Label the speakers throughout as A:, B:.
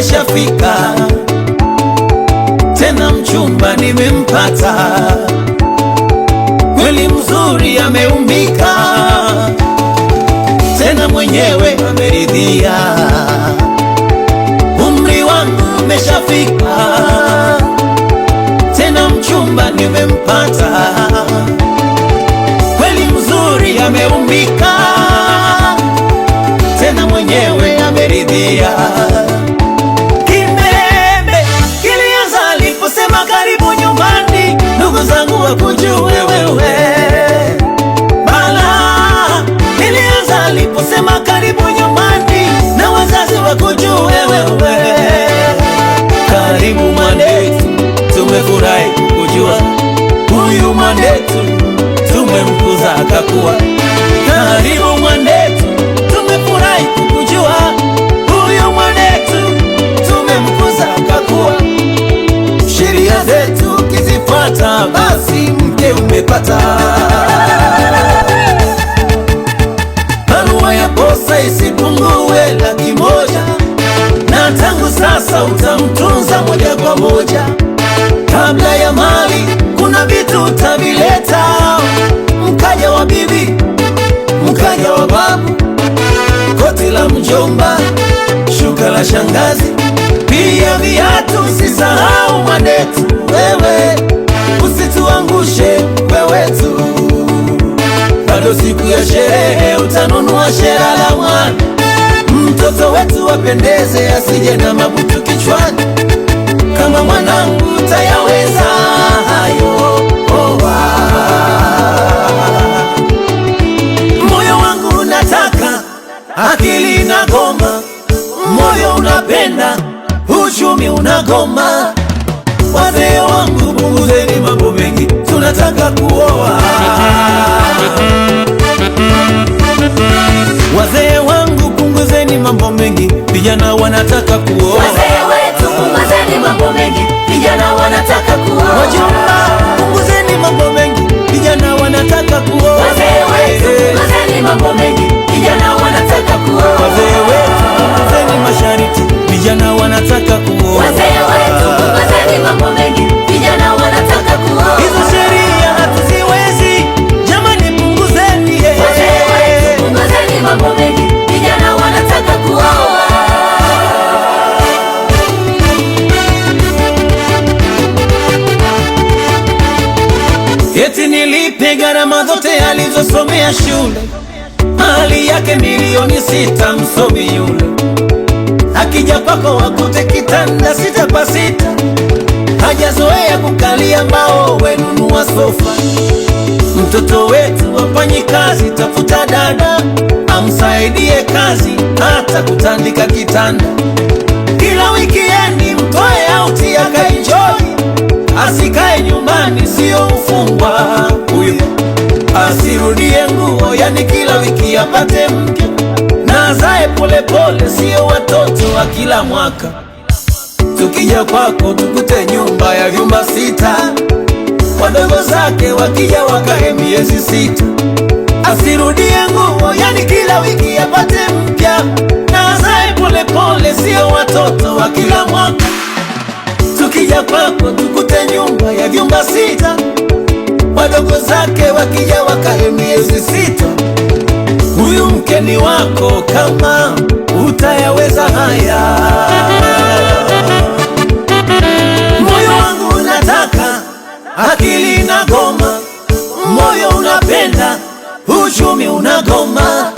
A: umeshafika, tena mchumba nimempata, kweli mzuri ameumbika, tena mwenyewe ameridhia. Umri wangu umeshafika, tena mchumba nimempata, kweli mzuri ameumbika, tena mwenyewe ameridhia. Kimbembe kilianza aliposema karibu nyumbani, ndugu zangu wakujue wewe. Bala ilianza aliposema karibu nyumbani, na wazazi wakujue wewe. Karibu mwanetu, tumefurahi kukujua, huyu mwanetu tumemkuza akakuwa. Karibu mwanetu, tumefurahi kukujua, huyu mwanetu tumemkuza akakuwa. Sheria zetu kizifuata, basi mke umepata. Barua ya posa isipungue Laki1, na tangu sasa utamtunza moja kwa moja. Kabla ya mali kuna vitu utavileta, mkaja wa bibi, mkaja wa babu, koti la mjomba, shuka la shangazi, pia viatu. Usisahau mwanetu, wewe usituangushe wewe tu. Bado siku ya sherehe utanunua shera la mwana, mtoto wetu wapendeze, asije na mabutu kichwani. Kama mwanangu utayaweza hayo, moyo wangu unataka, akili inagoma, moyo unapenda, uchumi unagoma. Wazee wangu punguzeni mambo mengi, tunataka kuoa. Wazee wangu punguzeni mambo mengi, vijana wanataka kuoa.
B: Wazee wetu punguzeni mambo mengi, vijana wanataka kuoa.
A: Wajomba punguzeni mambo mengi, vijana wanataka kuoa.
B: Wazee wetu punguzeni mambo mengi, vijana wanataka kuoa.
A: Wazee wetu punguzeni mashariti, vijana wanataka kuoa.
B: Wazee wetu punguzeni mambo mengi, vijana wanataka kuoa.
A: Hizo sheria hatuziwezi, jamani punguzeni.
B: Wazee wetu punguzeni mambo mengi, vijana wanataka kuoa.
A: Eti nilipe gharama zote alizosomea shule, mali yake milioni 6, msomi yule. Akija kwako wakute kitanda 6 kwa 6, hajazoea kukalia mbao, wenunua sofa. Mtoto wetu wafanyi kazi, tafuta dada amsaidie kazi, hata kutandika kitanda. Kila wikiendi mtoe auti akaenjoy, asikae nyumbani, sio ufungwa huyo. Asirudie nguo, yani kila wiki apate mke, na azae polepole, sio watoto wa kila mwaka. Tukija kwako tukute nyumba ya vyumba 6, wadogo zake wakija wakae miezi 6. Asirudie nguo, yani kila wiki apate mpya, na azae polepole, sio watoto wa kila mwaka. Tukija kwako tukute nyumba ya vyumba 6, wadogo zake wakija wakae miezi 6. Huyu mke ni wako kama utayaweza haya. Moyo wangu unataka, akili inagoma, moyo unapenda, uchumi unagoma.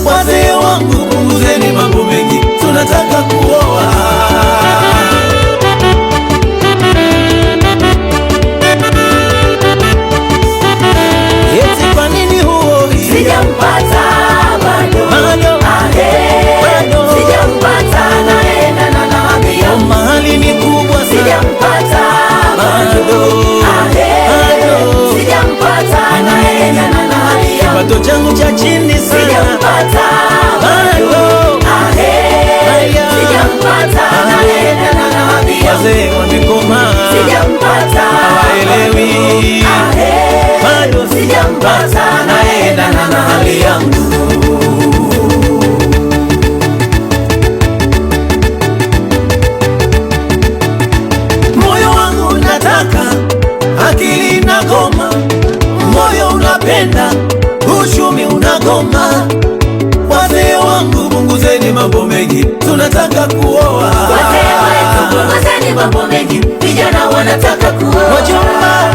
A: Wazee wangu punguzeni mambo mengi, tunataka kuoa. Eti kwa nini huoi?
B: Sijampata bado, sijampata, naenda na naambia.
A: Mahali ni kubwa sana,
B: Sijampata bado, sijampata, naenda na naambia.
A: kipato changu cha chini sana,
B: Sijampata bado, sijampata, naenda na naambia.
A: wazee wamekoma,
B: Sijampata
A: hawaelewi, bado
B: sijampata, naenda na hali yangu.
A: wanataka kuoa.
B: Wazee wetu punguzeni mambo mengi, vijana wanataka kuoa.
A: Wajomba